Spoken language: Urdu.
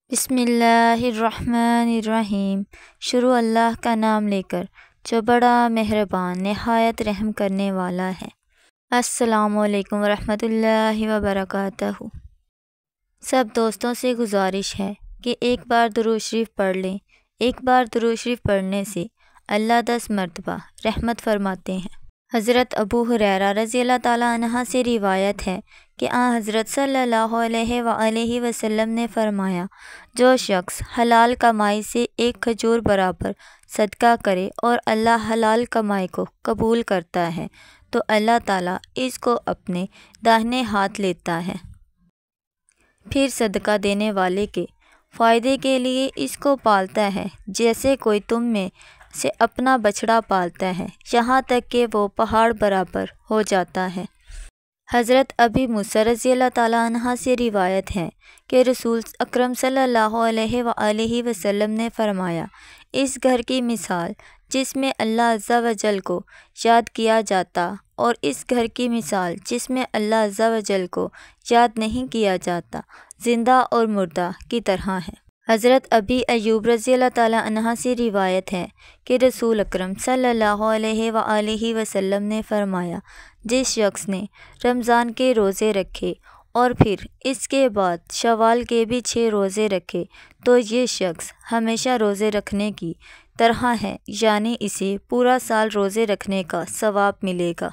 بسم اللہ الرحمن الرحیم۔ شروع اللہ کا نام لے کر جو بڑا مہربان نہایت رحم کرنے والا ہے۔ السلام علیکم ورحمۃ اللہ وبرکاتہ۔ سب دوستوں سے گزارش ہے کہ ایک بار درود شریف پڑھ لیں۔ ایک بار درود شریف پڑھنے سے اللہ 10 مرتبہ رحمت فرماتے ہیں۔ حضرت ابو ہریرہ رضی اللہ تعالیٰ عنہ سے روایت ہے کہ حضرت صلی اللہ علیہ وآلہ وسلم نے فرمایا، جو شخص حلال کمائی سے ایک کھجور برابر صدقہ کرے اور اللہ حلال کمائی کو قبول کرتا ہے تو اللہ تعالیٰ اس کو اپنے داہنے ہاتھ لیتا ہے، پھر صدقہ دینے والے کے فائدے کے لیے اس کو پالتا ہے جیسے کوئی تم میں سے اپنا بچڑا پالتا ہے، یہاں تک کہ وہ پہاڑ برابر ہو جاتا ہے۔ حضرت ابی موسیٰ رضی اللہ تعالیٰ عنہ سے روایت ہے کہ رسول اکرم صلی اللہ علیہ وآلہ وسلم نے فرمایا، اس گھر کی مثال جس میں اللہ عز و جل کو یاد کیا جاتا اور اس گھر کی مثال جس میں اللہ عز و جل کو یاد نہیں کیا جاتا زندہ اور مردہ کی طرح ہے۔ حضرت ابی ایوب رضی اللہ تعالیٰ عنہ سے روایت ہے کہ رسول اکرم صلی اللہ علیہ وآلہ وسلم نے فرمایا، جس شخص نے رمضان کے روزے رکھے اور پھر اس کے بعد شوال کے بھی 6 روزے رکھے تو یہ شخص ہمیشہ روزے رکھنے کی طرح ہے، یعنی اسے پورا سال روزے رکھنے کا ثواب ملے گا۔